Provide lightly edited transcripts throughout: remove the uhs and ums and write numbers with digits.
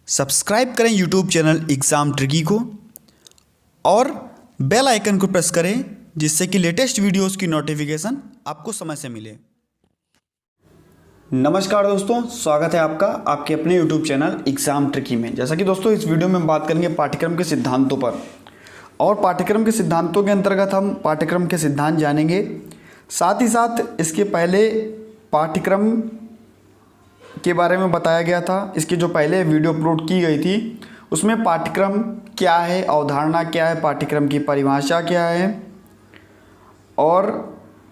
Subscribe करें YouTube channel exam tricky को और बेल आइकन को प्रेस करें जिससे कि लेटेस्ट वीडियोस की नोटिफिकेशन आपको समय से मिले। नमस्कार दोस्तों, स्वागत है आपका आपके अपने यूट्यूब चैनल एग्ज़ाम ट्रिकी में। जैसा कि दोस्तों इस वीडियो में हम बात करेंगे पाठ्यक्रम के सिद्धांतों पर, और पाठ्यक्रम के सिद्धांतों के अंतर्गत हम पाठ्यक्रम के सिद्धांत जानेंगे। साथ ही साथ इसके पहले पाठ्यक्रम के बारे में बताया गया था। इसकी जो पहले वीडियो अपलोड की गई थी उसमें पाठ्यक्रम क्या है, अवधारणा क्या है, पाठ्यक्रम की परिभाषा क्या है, और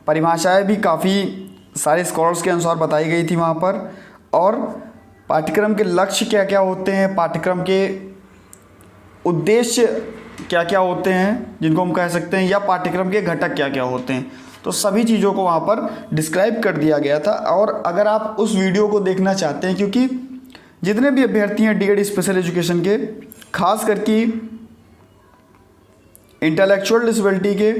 परिभाषाएं भी काफ़ी सारे स्कॉलर्स के अनुसार बताई गई थी वहाँ पर। और पाठ्यक्रम के लक्ष्य क्या क्या होते हैं, पाठ्यक्रम के उद्देश्य क्या क्या होते हैं जिनको हम कह सकते हैं, या पाठ्यक्रम के घटक क्या क्या होते हैं, तो सभी चीज़ों को वहाँ पर डिस्क्राइब कर दिया गया था। और अगर आप उस वीडियो को देखना चाहते हैं, क्योंकि जितने भी अभ्यर्थी हैं डीएड स्पेशल एजुकेशन के, खास करके इंटेलेक्चुअल डिसेबिलिटी के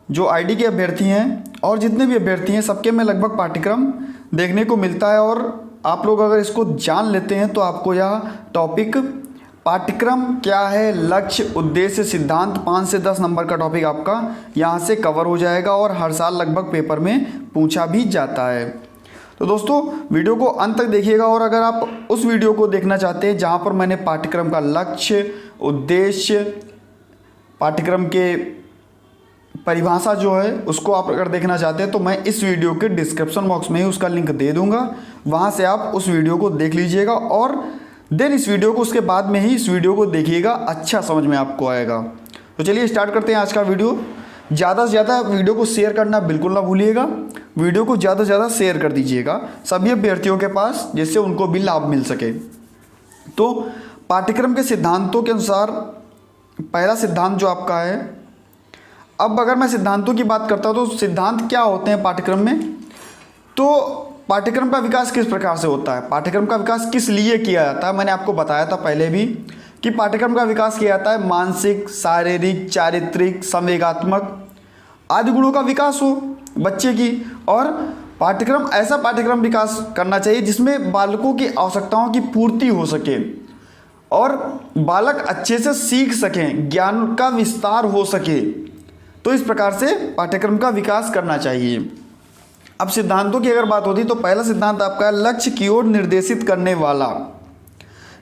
जो आईडी के अभ्यर्थी हैं और जितने भी अभ्यर्थी हैं, सबके में लगभग पाठ्यक्रम देखने को मिलता है। और आप लोग अगर इसको जान लेते हैं तो आपको यह टॉपिक पाठ्यक्रम क्या है, लक्ष्य, उद्देश्य, सिद्धांत, 5 से 10 नंबर का टॉपिक आपका यहाँ से कवर हो जाएगा और हर साल लगभग पेपर में पूछा भी जाता है। तो दोस्तों वीडियो को अंत तक देखिएगा। और अगर आप उस वीडियो को देखना चाहते हैं जहाँ पर मैंने पाठ्यक्रम का लक्ष्य, उद्देश्य, पाठ्यक्रम के परिभाषा जो है उसको आप अगर देखना चाहते हैं तो मैं इस वीडियो के डिस्क्रिप्शन बॉक्स में ही उसका लिंक दे दूँगा, वहाँ से आप उस वीडियो को देख लीजिएगा। और देन इस वीडियो को उसके बाद में ही इस वीडियो को देखिएगा, अच्छा समझ में आपको आएगा। तो चलिए स्टार्ट करते हैं आज का वीडियो। ज़्यादा से ज़्यादा वीडियो को शेयर करना बिल्कुल ना भूलिएगा, वीडियो को ज़्यादा से ज़्यादा शेयर कर दीजिएगा सभी अभ्यर्थियों के पास, जिससे उनको भी लाभ मिल सके। तो पाठ्यक्रम के सिद्धांतों के अनुसार पहला सिद्धांत जो आपका है, अब अगर मैं सिद्धांतों की बात करता हूँ तो सिद्धांत क्या होते हैं पाठ्यक्रम में, तो पाठ्यक्रम का विकास किस प्रकार से होता है, पाठ्यक्रम का विकास किस लिए किया जाता है। मैंने आपको बताया था पहले भी कि पाठ्यक्रम का विकास किया जाता है मानसिक, शारीरिक, चारित्रिक, संवेगात्मक आदि गुणों का विकास हो बच्चे की। और पाठ्यक्रम ऐसा पाठ्यक्रम विकास करना चाहिए जिसमें बालकों की आवश्यकताओं की पूर्ति हो सके और बालक अच्छे से सीख सकें, ज्ञान का विस्तार हो सके। तो इस प्रकार से पाठ्यक्रम का विकास करना चाहिए। अब सिद्धांतों की अगर बात होती तो पहला सिद्धांत आपका है लक्ष्य की ओर निर्देशित करने वाला,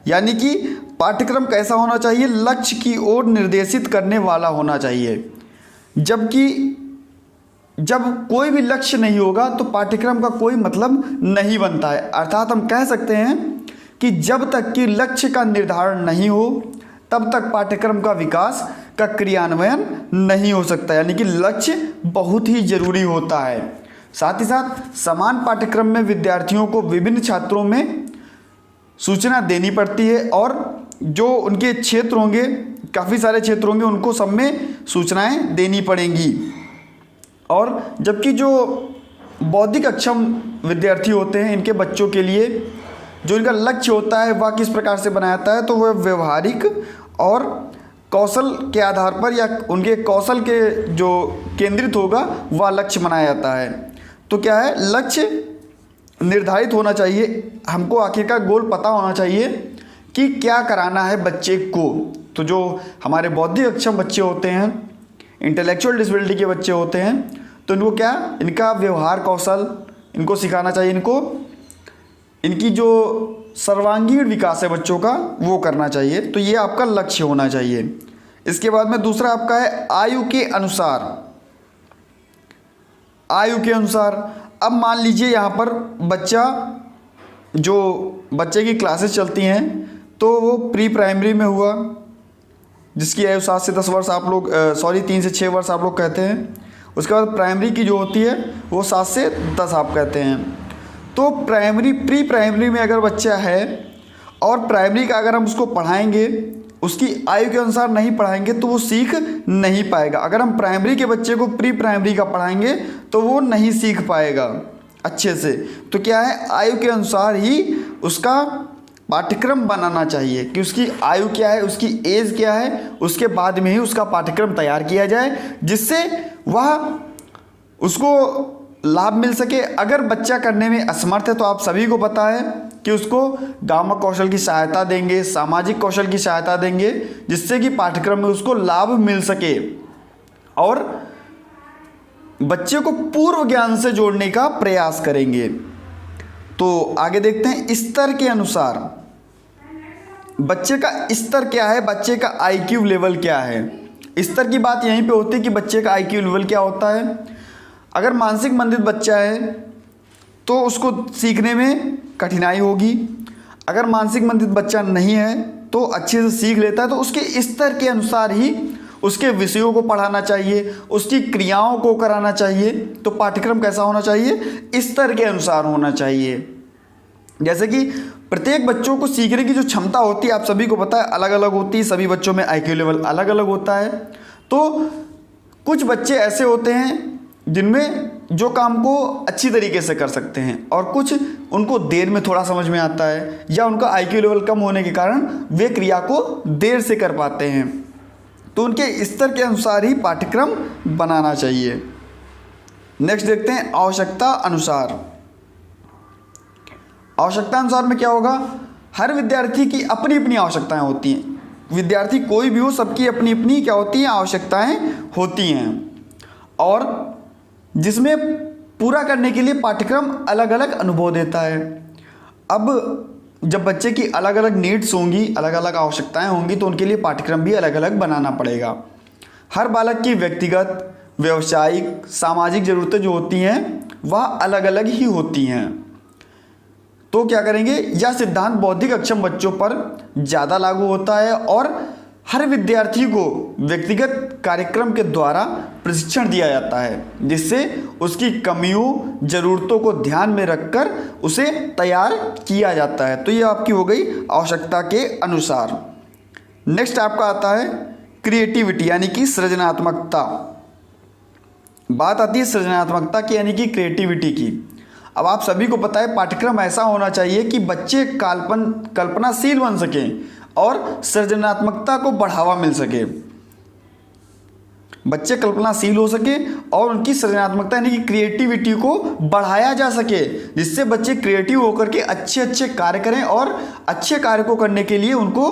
यानी कि पाठ्यक्रम कैसा होना चाहिए, लक्ष्य की ओर निर्देशित करने वाला होना चाहिए। जबकि जब कोई भी लक्ष्य नहीं होगा तो पाठ्यक्रम का कोई मतलब नहीं बनता है। अर्थात हम कह सकते हैं कि जब तक कि लक्ष्य का निर्धारण नहीं हो तब तक पाठ्यक्रम का विकास का क्रियान्वयन नहीं हो सकता, यानी कि लक्ष्य बहुत ही जरूरी होता है। साथ ही साथ समान पाठ्यक्रम में विद्यार्थियों को विभिन्न छात्रों में सूचना देनी पड़ती है, और जो उनके क्षेत्र होंगे, काफ़ी सारे क्षेत्र होंगे, उनको सब में सूचनाएं देनी पड़ेंगी। और जबकि जो बौद्धिक अक्षम विद्यार्थी होते हैं, इनके बच्चों के लिए जो इनका लक्ष्य होता है वह किस प्रकार से बनाया जाता है, तो वह व्यवहारिक और कौशल के आधार पर या उनके कौशल के जो केंद्रित होगा वह लक्ष्य बनाया जाता है। तो क्या है, लक्ष्य निर्धारित होना चाहिए, हमको आखिर का गोल पता होना चाहिए कि क्या कराना है बच्चे को। तो जो हमारे बौद्धिक अक्षम बच्चे होते हैं, इंटेलेक्चुअल डिसेबिलिटी के बच्चे होते हैं, तो इनको क्या, इनका व्यवहार कौशल इनको सिखाना चाहिए, इनको इनकी जो सर्वांगीण विकास है बच्चों का वो करना चाहिए। तो ये आपका लक्ष्य होना चाहिए। इसके बाद में दूसरा आपका है आयु के अनुसार। आयु के अनुसार, अब मान लीजिए यहाँ पर बच्चा, जो बच्चे की क्लासेस चलती हैं तो वो प्री प्राइमरी में हुआ, जिसकी आयु 7 से 10 वर्ष आप लोग 3 से 6 वर्ष आप लोग कहते हैं। उसके बाद प्राइमरी की जो होती है वो 7 से 10 आप कहते हैं। तो प्राइमरी, प्री प्राइमरी में अगर बच्चा है और प्राइमरी का अगर हम उसको पढ़ाएंगे, उसकी आयु के अनुसार नहीं पढ़ाएंगे तो वो सीख नहीं पाएगा। अगर हम प्राइमरी के बच्चे को प्री प्राइमरी का पढ़ाएंगे तो वो नहीं सीख पाएगा अच्छे से। तो क्या है, आयु के अनुसार ही उसका पाठ्यक्रम बनाना चाहिए कि उसकी आयु क्या है, उसकी एज क्या है, उसके बाद में ही उसका पाठ्यक्रम तैयार किया जाए, जिससे वह उसको लाभ मिल सके। अगर बच्चा करने में असमर्थ है तो आप सभी को पता है कि उसको गामक कौशल की सहायता देंगे, सामाजिक कौशल की सहायता देंगे, जिससे कि पाठ्यक्रम में उसको लाभ मिल सके और बच्चे को पूर्व ज्ञान से जोड़ने का प्रयास करेंगे। तो आगे देखते हैं, स्तर के अनुसार बच्चे का स्तर क्या है, बच्चे का आईक्यू लेवल क्या है। स्तर की बात यहीं पे होती है कि बच्चे का आईक्यू लेवल क्या होता है। अगर मानसिक मंदित बच्चा है तो उसको सीखने में कठिनाई होगी। अगर मानसिक मंदित बच्चा नहीं है तो अच्छे से सीख लेता है। तो उसके स्तर के अनुसार ही उसके विषयों को पढ़ाना चाहिए, उसकी क्रियाओं को कराना चाहिए। तो पाठ्यक्रम कैसा होना चाहिए, स्तर के अनुसार होना चाहिए। जैसे कि प्रत्येक बच्चों को सीखने की जो क्षमता होती है आप सभी को पता है अलग अलग होती है, सभी बच्चों में आईक्यू लेवल अलग अलग होता है। तो कुछ बच्चे ऐसे होते हैं जिनमें जो काम को अच्छी तरीके से कर सकते हैं और कुछ उनको देर में थोड़ा समझ में आता है, या उनका आईक्यू लेवल कम होने के कारण वे क्रिया को देर से कर पाते हैं। तो उनके स्तर के अनुसार ही पाठ्यक्रम बनाना चाहिए। नेक्स्ट देखते हैं, आवश्यकता अनुसार। आवश्यकता अनुसार में क्या होगा, हर विद्यार्थी की अपनी अपनी आवश्यकताएं होती हैं। विद्यार्थी कोई भी हो, सबकी अपनी अपनी क्या होती हैं, आवश्यकताएं होती हैं, और जिसमें पूरा करने के लिए पाठ्यक्रम अलग अलग अनुभव देता है। अब जब बच्चे की अलग अलग नीड्स होंगी, अलग अलग आवश्यकताएं होंगी, तो उनके लिए पाठ्यक्रम भी अलग अलग बनाना पड़ेगा। हर बालक की व्यक्तिगत, व्यावसायिक, सामाजिक ज़रूरतें जो होती हैं वह अलग अलग ही होती हैं। तो क्या करेंगे, यह सिद्धांत बौद्धिक अक्षम बच्चों पर ज़्यादा लागू होता है और हर विद्यार्थी को व्यक्तिगत कार्यक्रम के द्वारा प्रशिक्षण दिया जाता है, जिससे उसकी कमियों, ज़रूरतों को ध्यान में रखकर उसे तैयार किया जाता है। तो ये आपकी हो गई आवश्यकता के अनुसार। नेक्स्ट आपका आता है क्रिएटिविटी, यानी कि सृजनात्मकता। बात आती है सृजनात्मकता की, यानी कि क्रिएटिविटी की। अब आप सभी को पता है पाठ्यक्रम ऐसा होना चाहिए कि बच्चे कल्पनाशील बन सकें और सृजनात्मकता को बढ़ावा मिल सके। बच्चे कल्पनाशील हो सके और उनकी सृजनात्मकता यानी कि क्रिएटिविटी को बढ़ाया जा सके, जिससे बच्चे क्रिएटिव होकर के अच्छे अच्छे कार्य करें। और अच्छे कार्य को करने के लिए उनको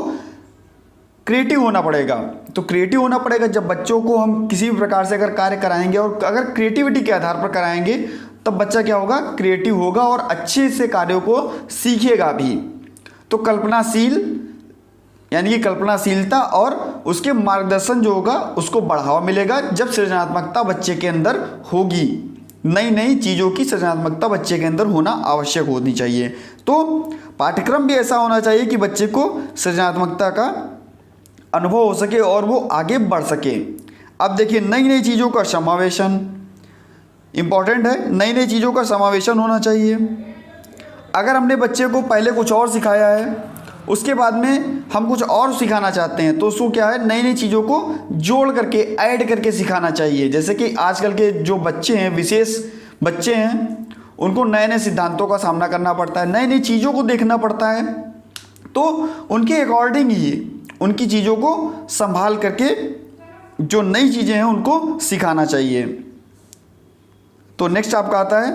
क्रिएटिव होना पड़ेगा। तो क्रिएटिव होना पड़ेगा जब बच्चों को हम किसी भी प्रकार से अगर कार्य कराएंगे और अगर क्रिएटिविटी के आधार पर कराएंगे, तब बच्चा क्या होगा, क्रिएटिव होगा और अच्छे से कार्यों को सीखेगा भी। तो कल्पनाशील यानी कि कल्पनाशीलता और उसके मार्गदर्शन जो होगा उसको बढ़ावा मिलेगा जब सृजनात्मकता बच्चे के अंदर होगी। नई नई चीज़ों की सृजनात्मकता बच्चे के अंदर होना आवश्यक होनी चाहिए। तो पाठ्यक्रम भी ऐसा होना चाहिए कि बच्चे को सृजनात्मकता का अनुभव हो सके और वो आगे बढ़ सके। अब देखिए, नई नई चीज़ों का समावेशन इम्पॉर्टेंट है। नई नई चीज़ों का समावेशन होना चाहिए। अगर हमने बच्चे को पहले कुछ और सिखाया है, उसके बाद में हम कुछ और सिखाना चाहते हैं, तो उसको क्या है, नई नई चीज़ों को जोड़ करके, ऐड करके सिखाना चाहिए। जैसे कि आजकल के जो बच्चे हैं, विशेष बच्चे हैं, उनको नए नए सिद्धांतों का सामना करना पड़ता है, नई नई चीज़ों को देखना पड़ता है। तो उनके अकॉर्डिंग ही उनकी चीज़ों को संभाल करके जो नई चीज़ें हैं उनको सिखाना चाहिए। तो नेक्स्ट आपका आता है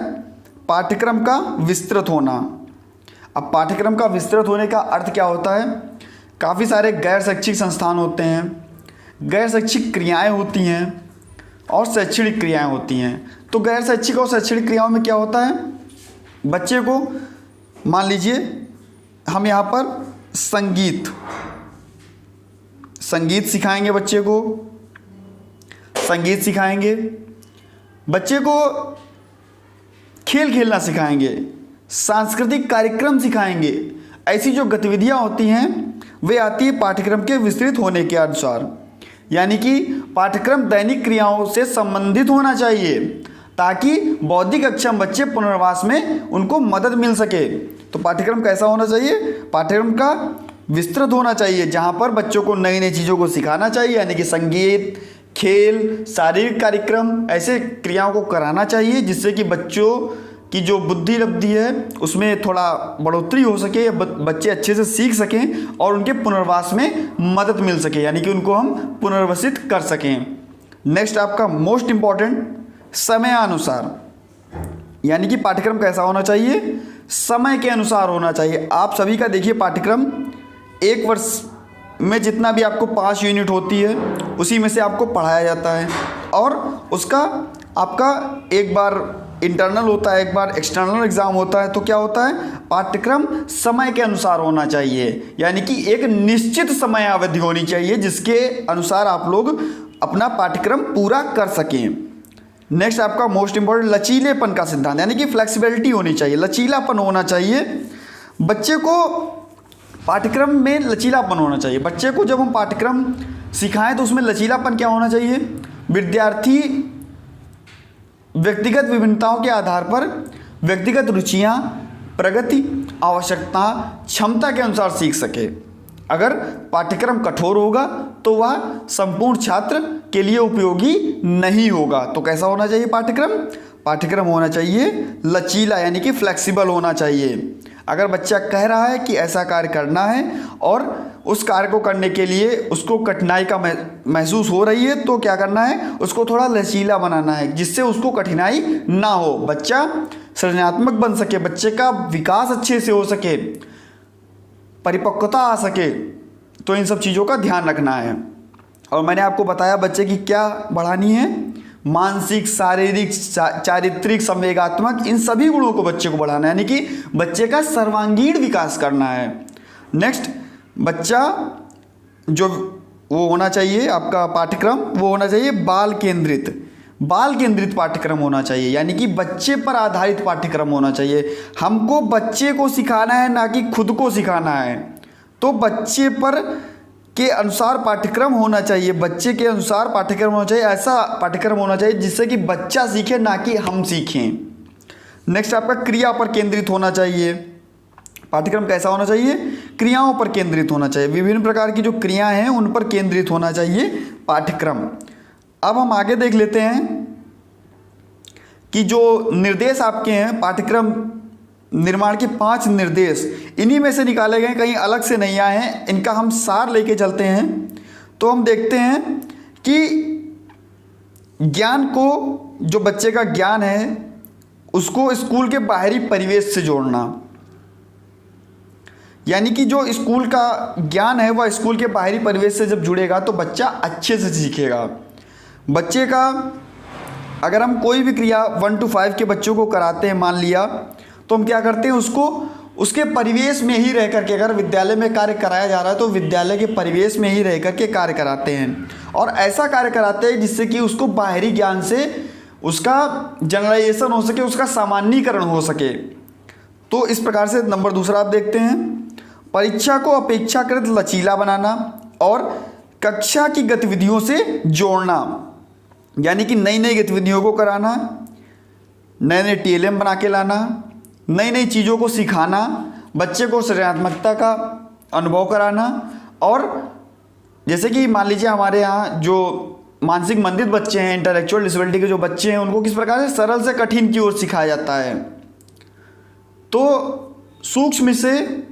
पाठ्यक्रम का विस्तृत होना। अब पाठ्यक्रम का विस्तृत होने का अर्थ क्या होता है, काफ़ी सारे गैर शैक्षिक संस्थान होते हैं, गैर शैक्षिक क्रियाएं होती हैं और शैक्षणिक क्रियाएं होती हैं। तो गैर शैक्षिक और शैक्षणिक क्रियाओं में क्या होता है, बच्चे को मान लीजिए हम यहाँ पर संगीत सिखाएंगे, बच्चे को संगीत सिखाएंगे, बच्चे को खेल खेलना सिखाएंगे, सांस्कृतिक कार्यक्रम सिखाएंगे। ऐसी जो गतिविधियां होती हैं वे आती है पाठ्यक्रम के विस्तृत होने के अनुसार। यानी कि पाठ्यक्रम दैनिक क्रियाओं से संबंधित होना चाहिए ताकि बौद्धिक अक्षम बच्चे पुनर्वास में उनको मदद मिल सके। तो पाठ्यक्रम कैसा होना चाहिए, पाठ्यक्रम का विस्तृत होना चाहिए, जहाँ पर बच्चों को नई नई चीज़ों को सिखाना चाहिए, यानी कि संगीत, खेल, शारीरिक कार्यक्रम, ऐसे क्रियाओं को कराना चाहिए जिससे कि बच्चों की जो बुद्धि लब्धि है उसमें थोड़ा बढ़ोतरी हो सके, बच्चे अच्छे से सीख सकें और उनके पुनर्वास में मदद मिल सके, यानी कि उनको हम पुनर्वसित कर सकें। नेक्स्ट आपका मोस्ट इम्पॉर्टेंट समयानुसार। यानी कि पाठ्यक्रम कैसा होना चाहिए, समय के अनुसार होना चाहिए। आप सभी का देखिए पाठ्यक्रम एक वर्ष में जितना भी आपको 5 यूनिट होती है उसी में से आपको पढ़ाया जाता है, और उसका आपका एक बार इंटरनल होता है, एक बार एक्सटर्नल एग्ज़ाम होता है। तो क्या होता है, पाठ्यक्रम समय के अनुसार होना चाहिए, यानी कि एक निश्चित समय अवधि होनी चाहिए जिसके अनुसार आप लोग अपना पाठ्यक्रम पूरा कर सकें। नेक्स्ट आपका मोस्ट इंपॉर्टेंट लचीलेपन का सिद्धांत, यानी कि फ्लेक्सिबिलिटी होनी चाहिए, लचीलापन होना चाहिए। बच्चे को पाठ्यक्रम में लचीलापन होना चाहिए। बच्चे को जब हम पाठ्यक्रम सिखाएं तो उसमें लचीलापन क्या होना चाहिए, विद्यार्थी व्यक्तिगत विभिन्नताओं के आधार पर व्यक्तिगत रुचियां, प्रगति, आवश्यकता, क्षमता के अनुसार सीख सके। अगर पाठ्यक्रम कठोर होगा तो वह संपूर्ण छात्र के लिए उपयोगी नहीं होगा। तो कैसा होना चाहिए पाठ्यक्रम, पाठ्यक्रम होना चाहिए लचीला, यानी कि फ्लेक्सिबल होना चाहिए। अगर बच्चा कह रहा है कि ऐसा कार्य करना है और उस कार्य को करने के लिए उसको कठिनाई का महसूस हो रही है तो क्या करना है, उसको थोड़ा लचीला बनाना है जिससे उसको कठिनाई ना हो, बच्चा सृजनात्मक बन सके, बच्चे का विकास अच्छे से हो सके, परिपक्वता आ सके। तो इन सब चीज़ों का ध्यान रखना है। और मैंने आपको बताया बच्चे की क्या बढ़ानी है, मानसिक, शारीरिक, चारित्रिक, संवेगात्मक, इन सभी गुणों को बच्चे को बढ़ाना है, यानी कि बच्चे का सर्वांगीण विकास करना है। नेक्स्ट, बच्चा जो वो होना चाहिए आपका पाठ्यक्रम, वो होना चाहिए बाल केंद्रित, बाल केंद्रित पाठ्यक्रम होना चाहिए, यानी कि बच्चे पर आधारित पाठ्यक्रम होना चाहिए। हमको बच्चे को सिखाना है, ना कि खुद को सिखाना है। तो बच्चे पर के अनुसार पाठ्यक्रम होना चाहिए, बच्चे के अनुसार पाठ्यक्रम होना चाहिए, ऐसा पाठ्यक्रम होना चाहिए जिससे कि बच्चा सीखे, ना कि हम सीखें। नेक्स्ट आपका क्रिया पर केंद्रित होना चाहिए। पाठ्यक्रम कैसा होना चाहिए, क्रियाओं पर केंद्रित होना चाहिए, विभिन्न प्रकार की जो क्रियाएं हैं उन पर केंद्रित होना चाहिए पाठ्यक्रम। अब हम आगे देख लेते हैं कि जो निर्देश आपके हैं पाठ्यक्रम निर्माण के 5 निर्देश, इन्हीं में से निकाले गए, कहीं अलग से नहीं आए हैं। इनका हम सार लेके चलते हैं। तो हम देखते हैं कि ज्ञान को, जो बच्चे का ज्ञान है उसको स्कूल के बाहरी परिवेश से जोड़ना, यानी कि जो स्कूल का ज्ञान है वह स्कूल के बाहरी परिवेश से जब जुड़ेगा तो बच्चा अच्छे से सीखेगा। बच्चे का अगर हम कोई भी क्रिया 1 to 5 के बच्चों को कराते हैं, मान लिया, तो हम क्या करते हैं, उसको उसके परिवेश में ही रह करके, अगर विद्यालय में कार्य कराया जा रहा है तो विद्यालय के परिवेश में ही रह करके कार्य कराते हैं, और ऐसा कार्य कराते हैं जिससे कि उसको बाहरी ज्ञान से उसका जनरलाइजेशन हो सके, उसका सामान्यीकरण हो सके। तो इस प्रकार से नंबर दूसरा आप देखते हैं, परीक्षा को अपेक्षाकृत लचीला बनाना और कक्षा की गतिविधियों से जोड़ना, यानी कि नई नई गतिविधियों को कराना, नए नए TLM बना के लाना, नई नई चीज़ों को सिखाना, बच्चे को सृजनात्मकता का अनुभव कराना। और जैसे कि मान लीजिए हमारे यहाँ जो मानसिक मंदित बच्चे हैं, इंटेलेक्चुअल डिसेबिलिटी के जो बच्चे हैं, उनको किस प्रकार से सरल से कठिन की ओर सिखाया जाता है। तो सूक्ष्म से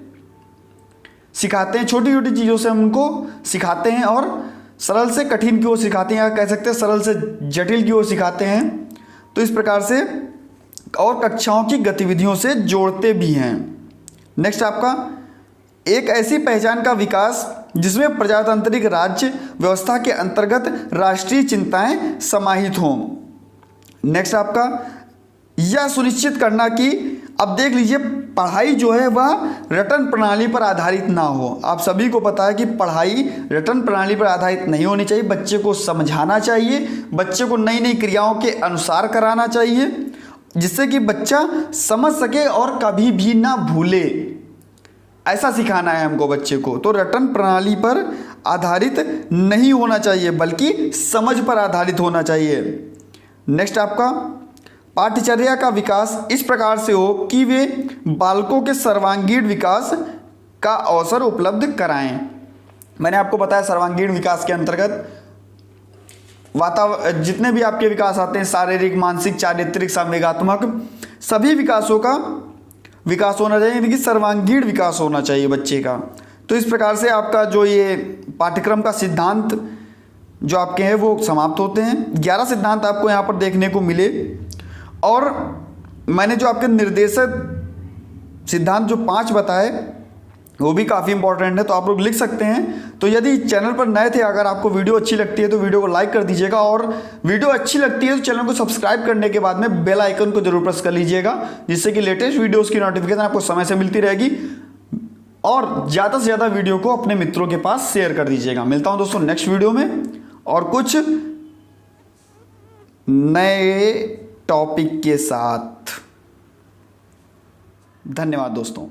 सिखाते हैं, छोटी छोटी चीज़ों से हम उनको सिखाते हैं और सरल से कठिन की ओर सिखाते हैं, या कह सकते हैं सरल से जटिल की ओर सिखाते हैं। तो इस प्रकार से और कक्षाओं की गतिविधियों से जोड़ते भी हैं। नेक्स्ट आपका एक ऐसी पहचान का विकास जिसमें प्रजातांत्रिक राज्य व्यवस्था के अंतर्गत राष्ट्रीय चिंताएं समाहित हों। नेक्स्ट आपका यह सुनिश्चित करना कि, अब देख लीजिए, पढ़ाई जो है वह रटन प्रणाली पर आधारित ना हो। आप सभी को पता है कि पढ़ाई रटन प्रणाली पर आधारित नहीं होनी चाहिए, बच्चे को समझाना चाहिए, बच्चे को नई नई क्रियाओं के अनुसार कराना चाहिए जिससे कि बच्चा समझ सके और कभी भी ना भूले। ऐसा सिखाना है हमको बच्चे को। तो रटन प्रणाली पर आधारित नहीं होना चाहिए बल्कि समझ पर आधारित होना चाहिए। नेक्स्ट आपका पाठ्यचर्या का विकास इस प्रकार से हो कि वे बालकों के सर्वांगीण विकास का अवसर उपलब्ध कराएं। मैंने आपको बताया सर्वांगीण विकास के अंतर्गत जितने भी आपके विकास आते हैं, शारीरिक, मानसिक, चारित्रिक, संवेगात्मक, सभी विकासों का विकास होना चाहिए, यानी कि सर्वांगीण विकास होना चाहिए बच्चे का। तो इस प्रकार से आपका जो ये पाठ्यक्रम का सिद्धांत जो आपके हैं वो समाप्त होते हैं। 11 सिद्धांत आपको यहाँ पर देखने को मिले। और मैंने जो आपके निर्देशक सिद्धांत जो 5 बताए वो भी काफ़ी इंपॉर्टेंट है, तो आप लोग लिख सकते हैं। तो यदि चैनल पर नए थे, अगर आपको वीडियो अच्छी लगती है तो वीडियो को लाइक कर दीजिएगा, और वीडियो अच्छी लगती है तो चैनल को सब्सक्राइब करने के बाद में बेल आइकन को जरूर प्रेस कर लीजिएगा, जिससे कि लेटेस्ट वीडियोज़ की नोटिफिकेशन आपको समय से मिलती रहेगी। और ज़्यादा से ज़्यादा वीडियो को अपने मित्रों के पास शेयर कर दीजिएगा। मिलता हूँ दोस्तों नेक्स्ट वीडियो में और कुछ नए टॉपिक के साथ। धन्यवाद दोस्तों।